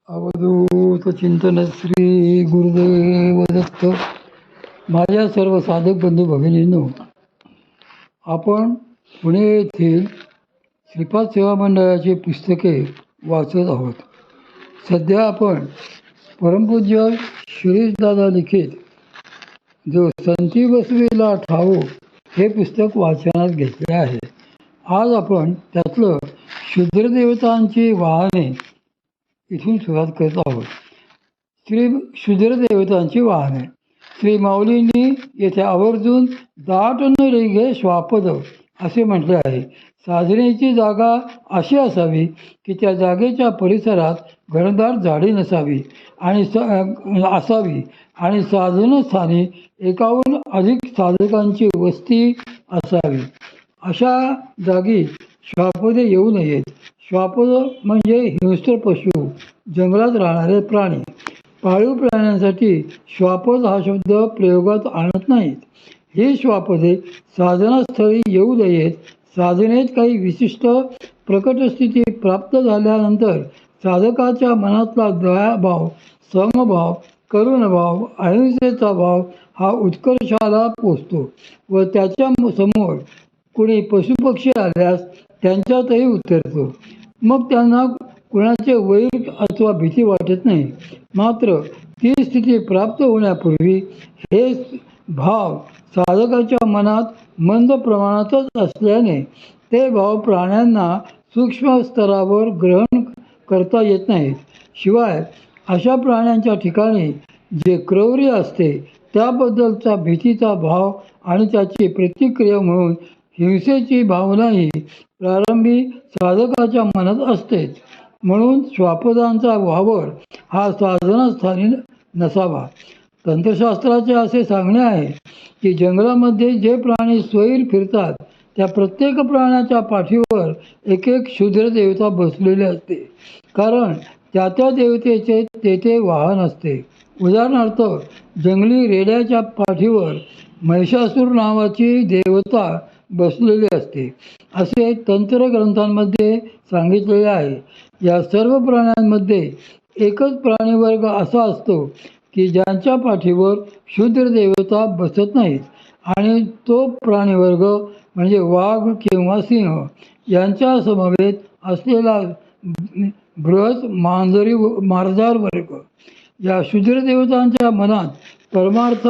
अवधूत चिंतन श्री गुरुदेव दत्त. माझ्या सर्व साधक बंधू भगिनींनो, आपण पुणे येथील श्रीपाद सेवा मंडळाची पुस्तके वाचत आहोत. सध्या आपण परमपूज्य शिरीषदादा लिखित जो संती बसवेला ठावो हे पुस्तक वाचनात घेतले आहे. आज आपण त्यातलं क्षुद्रदेवतांची वाहने इथून सुरुवात करत आहोत. श्री क्षुद्रदेवतांची वाहने. श्री माऊलींनी येथे आवर्जून दाट न रेघे श्वापद असे म्हटले आहे. साधनेची जागा अशी असावी की त्या जागेच्या परिसरात घनदाट झाडी नसावी आणि असावी आणि साधनस्थानी एकाहून अधिक साधकांची वस्ती असावी. अशा जागी श्वापदे येऊ नयेत. श्वापद म्हणजे हिंस्र पशु, जंगलात राहणारे प्राणी. पाळीव प्राण्यांसाठी श्वापद हा शब्द प्रयोगात आणत नाहीत. ही श्वापदे साधनास्थळी येऊ नयेत. साधनेत काही विशिष्ट प्रकटस्थिती प्राप्त झाल्यानंतर साधकाच्या मनातला दयाभाव, समभाव, करुणभाव, अहिंसेचा भाव हा उत्कर्षाला पोचतो व त्याच्या समोर कुणी पशुपक्षी आल्यास त्यांच्यातही उतरतो. मग त्यांना कुणाचे वैर अथवा भीती वाटत नाही. मात्र ती स्थिती प्राप्त होण्यापूर्वी हे भाव साधकाच्या मनात मंद प्रमाणातच असल्याने ते भाव प्राण्यांना सूक्ष्म स्तरावर ग्रहण करता येत नाहीत. शिवाय अशा प्राण्यांच्या ठिकाणी जे क्रौर्य असते त्याबद्दलचा भीतीचा भाव आणि त्याची प्रतिक्रिया म्हणून हिंसेची भावनाही प्रारंभी साधकाच्या मनात असतेच. म्हणून श्वापदांचा वावर हा साधनास्थानी नसावा. तंत्रशास्त्राचे असे सांगणे आहे की जंगलामध्ये जे प्राणी स्वैर फिरतात त्या प्रत्येक प्राण्याच्या पाठीवर एक एक क्षुद्र देवता बसलेले असते. कारण त्या त्या देवतेचे तेथे वाहन असते. उदाहरणार्थ जंगली रेड्याच्या पाठीवर महिषासूर नावाची देवता बसलेली असते असे तंत्रग्रंथांमध्ये सांगितलेले आहे. या सर्व प्राण्यांमध्ये एकच प्राणीवर्ग असा असतो की ज्यांच्या पाठीवर क्षुद्र देवता बसत नाहीत आणि तो प्राणीवर्ग म्हणजे वाघ किंवा सिंह यांच्या समवेत असलेला बृहत मार्जार वर्ग. या क्षुद्र देवतांच्या मनात परमार्थ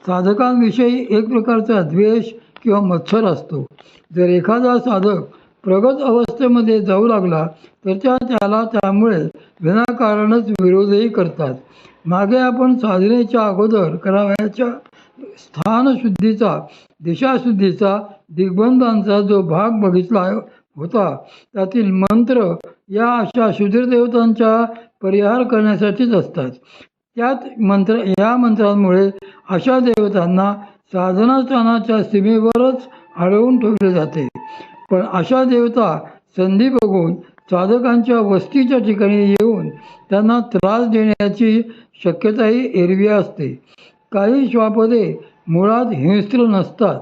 साधकांविषयी एक प्रकारचा द्वेष किंवा मत्सर असतो. जर एखादा साधक प्रगत अवस्थेमध्ये जाऊ लागला तर त्याला त्यामुळे विनाकारणच विरोधही करतात. मागे आपण साधनेच्या अगोदर करावयाच्या स्थानशुद्धीचा, दिशाशुद्धीचा, दिग्बंधांचा जो भाग बघितला होता त्यातील मंत्र या अशा क्षुद्रदेवतांच्या परिहार करण्यासाठीच असतात. या मंत्रांमुळे अशा देवतांना साधनास्थानाच्या सीमेवरच अडवून ठेवले जाते. पण अशा देवता संधी बघून साधकांच्या वस्तीच्या ठिकाणी येऊन त्यांना त्रास देण्याची शक्यताही एरवी असते. काही श्वापदे मुळात हिंस्र नसतात,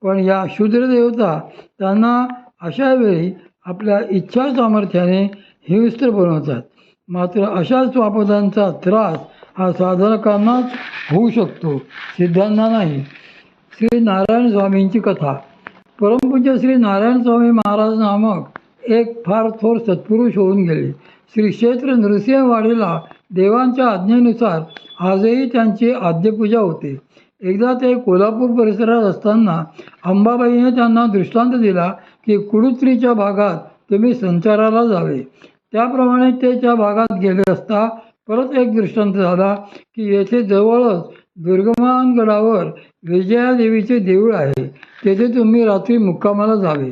पण या क्षुद्र देवता त्यांना अशा वेळी आपल्या इच्छा सामर्थ्याने हिंस्र बनवतात. मात्र अशा श्वापदांचा त्रास हा साधकांनाच होऊ शकतो, सिद्धांना नाही. श्री नारायण स्वामींची कथा. परमपूज्य श्री नारायण स्वामी महाराज नामक एक फार थोर सत्पुरुष होऊन गेले. श्री क्षेत्र नृसिंहवाडीला देवांच्या आज्ञेनुसार आजही त्यांची आद्यपूजा होते. एकदा ते कोल्हापूर परिसरात असताना अंबाबाईने त्यांना दृष्टांत दिला की कुडुत्रीच्या भागात तुम्ही संचाराला जावे. त्याप्रमाणे ते त्या भागात गेले असता परत एक दृष्टांत झाला की येथे जवळच दुर्गमान गडावर विजयादेवीचे देऊळ आहे, तेथे तुम्ही रात्री मुक्कामाला जावे.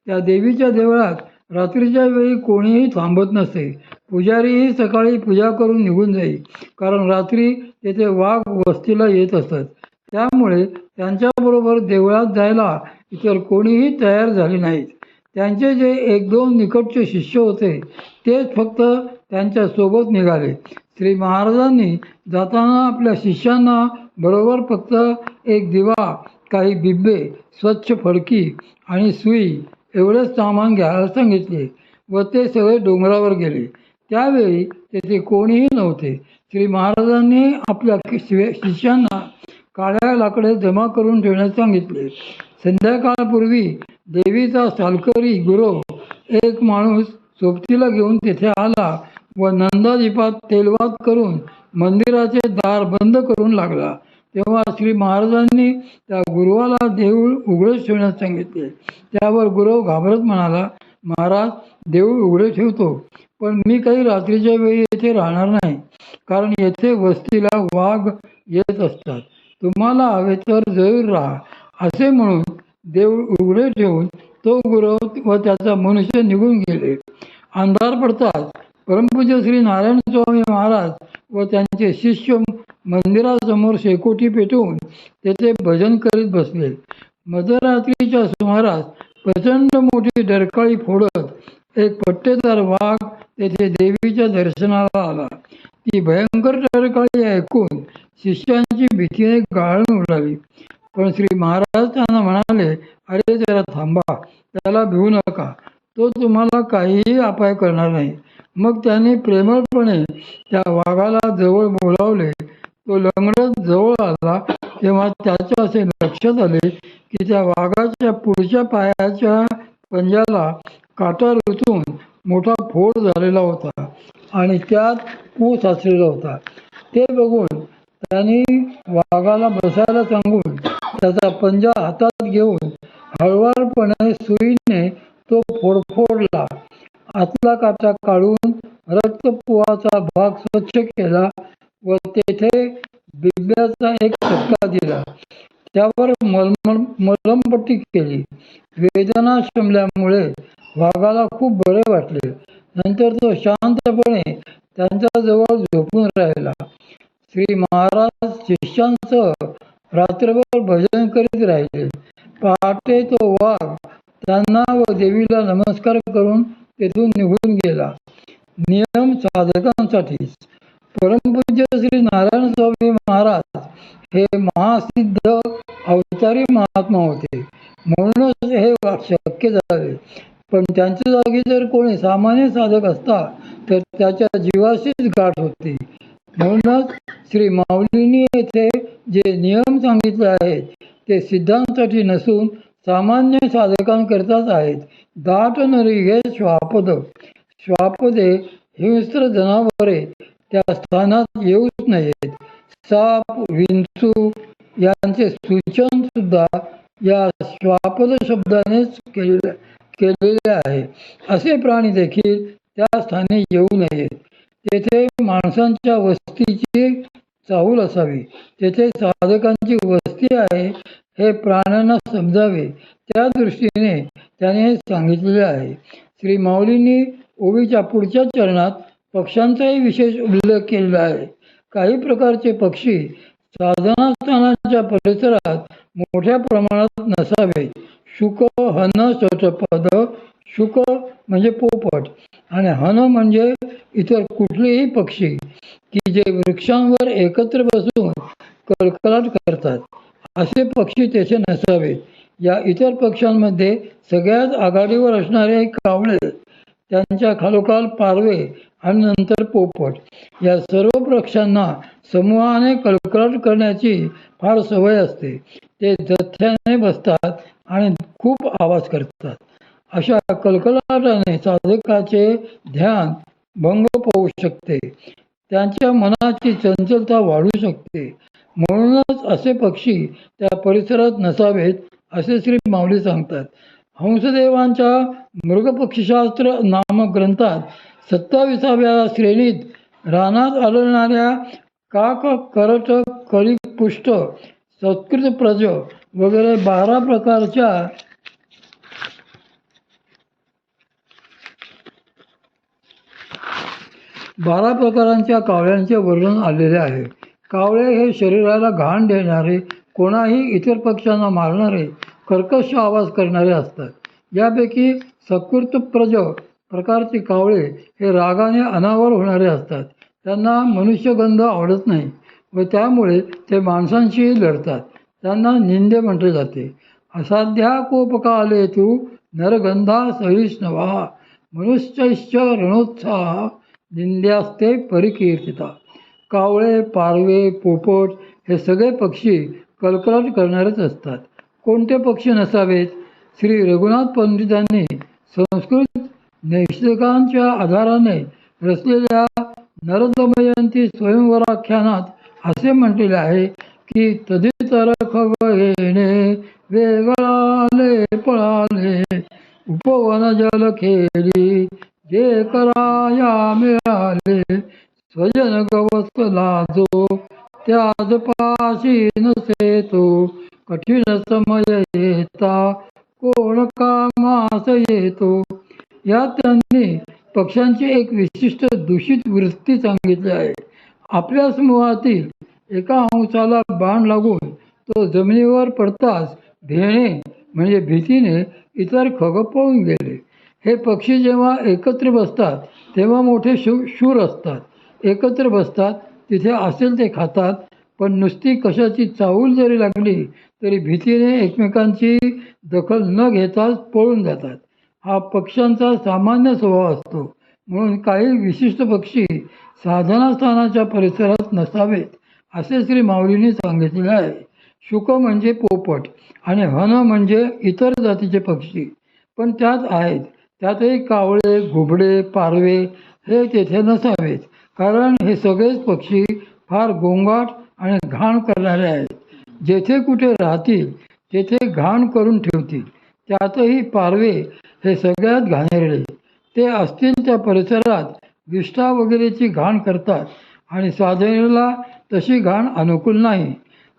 त्या देवीच्या देवळात रात्रीच्या वेळी कोणीही थांबत नसे. पुजारीही सकाळी पूजा करून निघून जाई, कारण रात्री तेथे वाघ वस्तीला येत असत. त्यामुळे त्यांच्याबरोबर देवळात जायला इतर कोणीही तयार झाले नाहीत. त्यांचे जे एक दोन निकटचे शिष्य होते तेच फक्त त्यांच्यासोबत निघाले. श्री महाराजांनी जाताना आपल्या शिष्यांना बरोबर फक्त एक दिवा, काही बिब्बे, स्वच्छ फडकी आणि सुई एवढेच सामान घ्यायला सांगितले व ते सगळे डोंगरावर गेले. त्यावेळी तेथे कोणीही नव्हते. श्री महाराजांनी आपल्या शिष्यांना काळ्या लाकडे जमा करून ठेवण्यास सांगितले. संध्याकाळपूर्वी देवीचा सालकरी गुरव एक माणूस सोबतीला घेऊन तेथे आला व नंदादीपात तेलवात करून मंदिराचे दार बंद करून लागला. तेव्हा श्री महाराजांनी त्या गुरुवाला देऊळ उघडे ठेवण्यास सांगितले. त्यावर गुरव घाबरत म्हणाला, महाराज, देऊळ उघडे ठेवतो, पण मी काही रात्रीच्या वेळी येथे राहणार नाही, कारण येथे वस्तीला वाघ येत असतात. तुम्हाला हवे तर जरूर राहा. असे म्हणून देऊळ उघडे ठेवून तो गुरव व त्याचा मनुष्य निघून गेले. अंधार पडताच परमपूज्य श्री नारायण स्वामी महाराज व त्यांचे शिष्य मंदिरासमोर शेकोटी पेटवून तेथे भजन करीत बसले. मध्यरात्रीच्या सुमारास प्रचंड मोठी डरकाळी फोडत एक पट्टेदार वाघ तेथे देवीच्या दर्शनाला आला. ती भयंकर डरकाळी ऐकून शिष्यांची भीतीने गाळण उडाली. पण श्री महाराज त्यांना म्हणाले, अरे जरा थांबा, त्याला भिवू नका, तो तुम्हाला काहीही अपाय करणार नाही. मग त्यांनी प्रेमळपणे त्या वाघाला जवळ बोलावले. तो लंगडत जवळ आला तेव्हा त्याच्या असे लक्षात आले की त्या वाघाच्या पुढच्या पायाच्या पंजाला काटा रुतून मोठा फोड झालेला होता आणि त्यात पू साचलेला होता. ते बघून त्यांनी वाघाला बसायला सांगून त्याचा पंजा हातात घेऊन हळुवारपणे सुईने तो फोडला. आतला काटा काढून रक्तपुवाचा भाग स्वच्छ केला व तेथे बिब्याचा एक चटका दिला. त्यावर मलमपट्टी केली. वेदना शमल्यामुळे वाघाला खूप बरे वाटले. नंतर तो शांतपणे त्यांच्याजवळ झोपून राहिला. श्री महाराज शिष्यांसह रात्रभर भजन करीत राहिले. पहाटे तो वाघ त्यांना व देवीला नमस्कार करून तेथून निघून गेला. नियम साधकांसाठीच. परमपूज्य श्री नारायण स्वामी महाराज हे महासिद्ध अवतारी महात्मा होते, म्हणूनच हे शक्य झाले. पण त्यांच्या जागी जर कोणी सामान्य साधक असता तर त्याच्या जीवाशीच गाठ होती. म्हणूनच श्री माऊलींनी येथे जे नियम सांगितले आहेत ते सिद्धांसाठी नसून सामान्य साधकांकरताच आहेत. दाट नरी हे श्वापदे हिंस्र जनावरे त्या स्थानात येऊच नयेत. साप, विंचू यांचे सूचन सुद्धा या श्वापद शब्दानेच केलेले आहे. असे प्राणी देखील त्या स्थानी येऊ नयेत. तेथे माणसांच्या वस्तीची चाहूल असावी. तेथे साधकांची वस्ती आहे हे प्राण्यांना समजावे, त्या दृष्टीने त्याने हे सांगितलेले आहे. श्री माऊलींनी ओवीच्या पुढच्या चरणात पक्ष्यांचाही विशेष उल्लेख केलेला आहे. काही प्रकारचे पक्षी साधनास्थानाच्या परिसरात मोठ्या प्रमाणात नसावेत. शुक, हन, शतपद. शुक म्हणजे पोपट आणि हन म्हणजे इतर कुठलेही पक्षी की जे वृक्षांवर एकत्र बसून कलकलाट करतात, असे पक्षी तेथे नसावेत. या इतर पक्ष्यांमध्ये सगळ्यात आघाडीवर असणारे कावळे, त्यांच्या खालोखाल पारवे आणि नंतर पोपट. या सर्व पक्ष्यांना समूहाने कलकलाट करण्याची फार सवय असते. ते जथ्याने बसतात आणि खूप आवाज करतात. अशा कलकलाटाने साधकाचे ध्यान भंग पावू शकते, त्यांच्या मनाची चंचलता वाढू शकते. म्हणूनच असे पक्षी त्या परिसरात नसावेत असे श्री माऊली सांगतात. हंसदेवांच्या मृगपक्षीशास्त्र नामक ग्रंथात 27व्या श्रेणीत रानात आढळणाऱ्या काक, करट, कळीपुष्ट, सत्कृत प्रज वगैरे 12 प्रकारांच्या कावळ्यांचे वर्णन आलेले आहे. कावळे हे शरीराला घाण देणारे, कोणाही इतर पक्ष्यांना मारणारे, कर्कश आवाज करणारे असतात. यापैकी सत्कृतप्रज प्रकारचे कावळे हे रागाने अनावर होणारे असतात. त्यांना मनुष्यगंध आवडत नाही व त्यामुळे ते माणसांशीही लढतात. त्यांना निंदे म्हटले जाते. असाध्या कोपकाले तू नरगंधा सहिष्णवा मनुष्यश्च रणोत्साह निंद्यास्ते परिकीर्तिता. कावळे, पारवे, पोपट हे सगळे पक्षी कलकलाट करणारेच असतात. कोणते पक्षी नसावेत? श्री रघुनाथ पंडितांनी संस्कृत नेषिकांच्या आधाराने रचलेल्या नरदमयंती स्वयंवराख्यानात असे म्हटलेले आहे की तदितर खगयेने वेगळाले पळाले उपवन जल खेळी जे कराया मिळाले स्वजन गवस लाजो त्याज पाशी नसे तो कठीण समय येता कोण कामास येतो. यात त्यांनी पक्ष्यांची एक विशिष्ट दूषित वृत्ती सांगितली आहे. आपल्या समूहातील एका हंसाला बाण लागून तो जमिनीवर पडताच भेणे म्हणजे भीतीने इतर खग पळून गेले. हे पक्षी जेव्हा एकत्र बसतात तेव्हा मोठे शूर असतात. एकत्र बसतात तिथे असेल ते खातात, पण नुसती कशाची चाहूल जरी लागली तरी भीतीने एकमेकांची दखल न घेताच पळून जातात. हा पक्ष्यांचा सामान्य स्वभाव असतो. म्हणून काही विशिष्ट पक्षी साधनास्थानाच्या परिसरात नसावेत असे श्री माऊलींनी सांगितलेले आहे. शुक म्हणजे पोपट आणि हन म्हणजे इतर जातीचे पक्षी, पण त्यात आहेत. त्यातही कावळे, घुबडे, पारवे हे तेथे नसावेत, कारण हे सगळेच पक्षी फार गोंगाट आणि घाण करणारे आहेत. जेथे कुठे राहतील तेथे घाण करून ठेवतील. त्यातही पारवे हे सगळ्यात घाणेरडे. ते असतील त्या परिसरात विष्ठा वगैरेची घाण करतात आणि साधनेला तशी घाण अनुकूल नाही.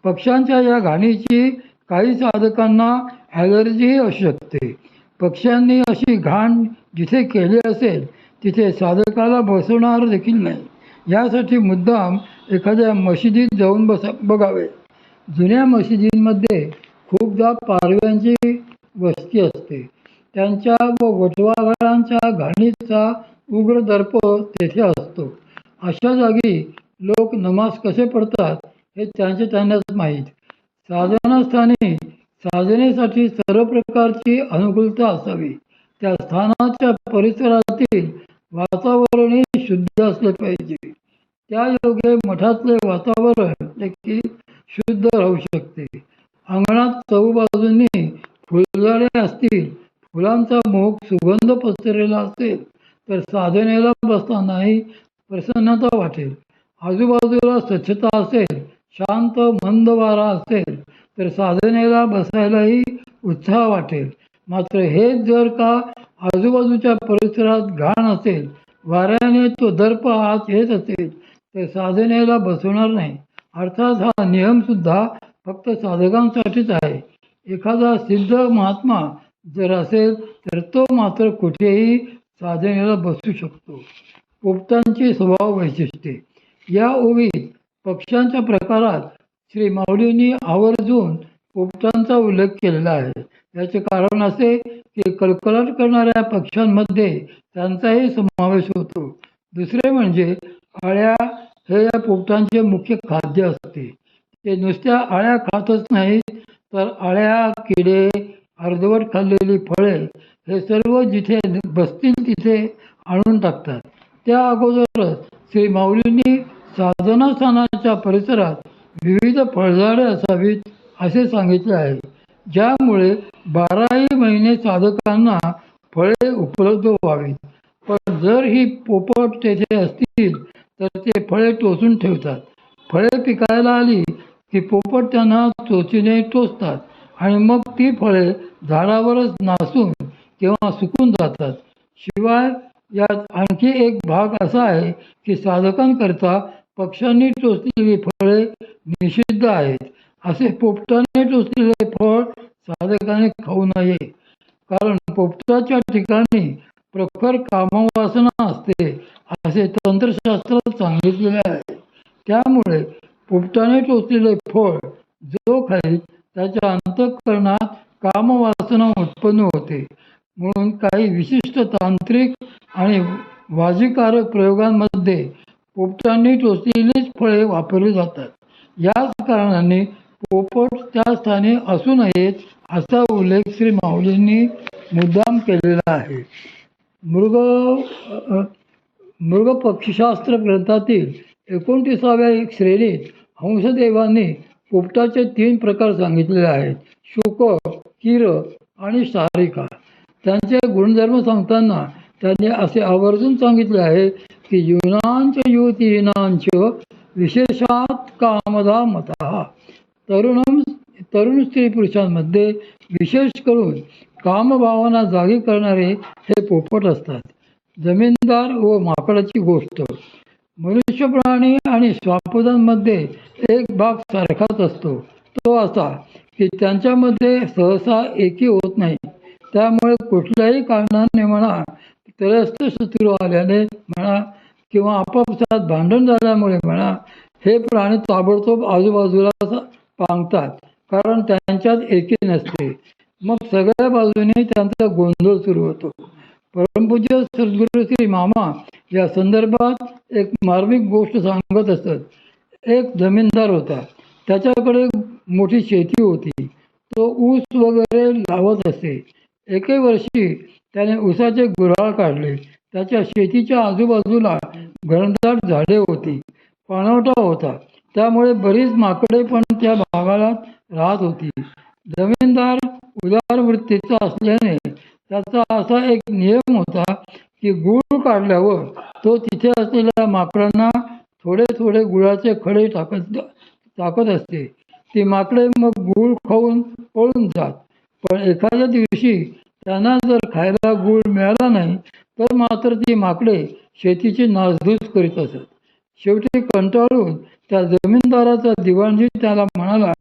पक्ष्यांच्या या घाणीची काही साधकांना ॲलर्जीही असू शकते. पक्ष्यांनी अशी घाण जिथे केली असेल तिथे साधकाला बसवणार देखील नाही. यासाठी मुद्दाम एखाद्या मशिदीत जाऊन बघावे. जुन्या मशिदींमध्ये खूपदा पारव्यांची वस्ती असते. त्यांच्या व वटवाघळांच्या घाणीचा उग्र दर्प तेथे असतो. अशा जागी लोक नमाज कसे पडतात हे त्यांनाच माहीत. साधनास्थानी साधनेसाठी सर्व प्रकारची अनुकूलता असावी. त्या स्थानाच्या परिसरातील वातावरणही शुद्ध असले पाहिजे. त्यायोगे मठातले वातावरण देखील शुद्ध राहू शकते. अंगणात चहूबाजूंनी फुलझाडे असतील, फुलांचा मोह सुगंध पसरलेला असेल तर साधनेला बसतानाही प्रसन्नता वाटेल. आजूबाजूला स्वच्छता असेल, शांत मंद वारा असेल तर साधनेला बसायलाही उत्साह वाटेल. मात्र हेच जर का आजूबाजूच्या परिसरात घाण असेल, वाऱ्याने तो दर्प आत येत असेल तर साधनेला बसवणार नाही. अर्थात हा नियमसुद्धा फक्त साधकांसाठीच आहे. एखादा सिद्ध महात्मा जर असेल तर तो मात्र कुठेही साधनेला बसू शकतो. पोपटांची स्वभाव वैशिष्ट्ये. या ओवीत पक्ष्यांच्या प्रकारात श्री माऊलींनी आवर्जून पोपटांचा उल्लेख केलेला आहे. याचे कारण असे की कलकलाट करणाऱ्या पक्ष्यांमध्ये त्यांचाही समावेश होतो. दुसरे म्हणजे अळ्या हे या पोपटांचे मुख्य खाद्य असते. ते नुसत्या अळ्या खातच नाहीत तर अळ्या, किडे, अर्धवट खाल्लेली फळे हे सर्व जिथे बसतील तिथे आणून टाकतात. त्या अगोदरच श्री माऊलींनी साधनास्थानाच्या परिसरात विविध फळझाडे असावीत असे सांगितले आहे, ज्यामुळे 12ही महिने साधकांना फळे उपलब्ध व्हावीत. पण जर ही पोपट तेथे असतील तर ते फळे टोचून ठेवतात. फळे पिकायला आली की पोपट त्यांना चोचीने टोचतात आणि मग ती फळे झाडावरच नासून किंवा सुकून जातात. शिवाय यात आणखी एक भाग असा आहे की साधकांकरता पक्ष्यांनी टोचलेली फळे निषिद्ध आहेत. असे पोपटाने टोचलेले फळ साधकाने खाऊ नये, कारण पोपटाच्या ठिकाणी प्रखर कामवासना असते असे तंत्रशास्त्रात सांगितलेले आहे. त्यामुळे पोपटाने टोचलेले फळ जो खाईल त्याच्या अंतःकरणात कामवासना उत्पन्न होते. म्हणून काही विशिष्ट तांत्रिक आणि वाजिकारक प्रयोगांमध्ये पोपटांनी टोचलेलीच फळे वापरली जातात. याच कारणाने पोपट त्या स्थानी असू नयेत असा उल्लेख श्री माऊलींनी मुद्दाम केलेला आहे. मृगपक्षीशास्त्र ग्रंथातील 29व्या श्रेणीत हंसदेवांनी पोपटाचे 3 प्रकार सांगितलेले आहेत: शुक, किर आणि शारिका. त्यांचे गुणधर्म सांगताना त्यांनी असे आवर्जून सांगितले आहे की युनांच युवतीनांच विशेषात कामदा मता. तरुण स्त्री पुरुषांमध्ये विशेष करून कामभावना जागी करणारे हे पोपट असतात. जमीनदार व माकडाची गोष्ट. मनुष्य प्राणी आणि श्वापदांमध्ये एक भाग सारखाच असतो, तो असा की त्यांच्यामध्ये सहसा एकी होत नाही. त्यामुळे कुठल्याही कारणाने म्हणा, त्रयस्थ शत्रू आल्याने म्हणा किंवा आपापसात भांडण झाल्यामुळे म्हणा, हे प्राणी ताबडतोब आजूबाजूला पांगतात, कारण त्यांच्यात एकी नसते. मग सगळ्या बाजूने त्यांचा गोंधळ सुरू होतो. परमपूज्य सद्गुरू श्री मामा या संदर्भात एक मार्मिक गोष्ट सांगत असत. एक जमीनदार होता. त्याच्याकडे मोठी शेती होती. तो ऊस वगैरे लावत असे. एके वर्षी त्याने ऊसाचे गुऱ्हाळ काढले. त्याच्या शेतीच्या आजूबाजूला घनदाट झाडे होती. पाणवठा होता, त्यामुळे बरीच माकडे पण त्या भागाला राहत होती. जमीनदार उदार वृत्तीचा असल्याने त्याचा असा एक नियम होता की गूळ काढल्यावर तो तिथे असलेल्या माकडांना थोडे थोडे गुळाचे खडे टाकत असते. ती माकडे मग गूळ खाऊन पळून जात. पण एखाद्या दिवशी त्यांना जर खायला गूळ मिळाला नाही तर मात्र ती माकडे शेतीची नासधूस करीत असत. शेवटी कंटाळून त्या जमीनदाराचा दिवाणजी त्याला म्हणाला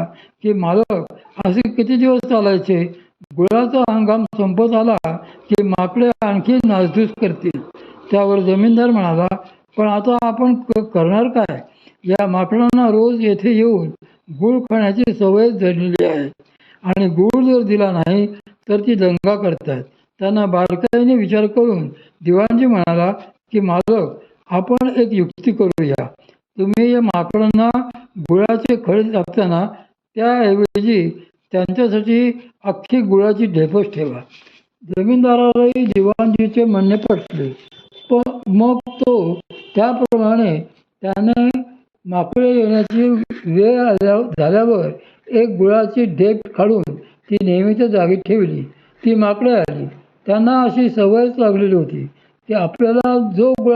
की मालक, असे किती दिवस चालायचे? गुळाचा हंगाम संपत आला की माकडे आणखी नासधूस करतील. त्यावर जमीनदार म्हणाला, पण आता आपण करणार काय? या माकडांना रोज येथे येऊन गूळ खाण्याची सवय झालेली आहे आणि गूळ जर दिला नाही तर ती दंगा करतात. त्यांना बारकाईने विचार करून दिवाणजी म्हणाला की मालक, आपण एक युक्ती करूया. तुम्ही या माकडांना गुळाचे खडे टाकताना त्याऐवजी त्यांच्यासाठी अख्खी गुळाची ढेपच ठेवा. जमीनदारालाही दिवाणजीचे म्हणणे पटले. पण मग तो त्याप्रमाणे त्याने माकडे येण्याची वेळ झाल्यावर एक गुळाची ढेप काढून ती नेहमीच्या जागी ठेवली. ती माकडे आली. त्यांना अशी सवयच लागलेली होती की आपल्याला जो गुळ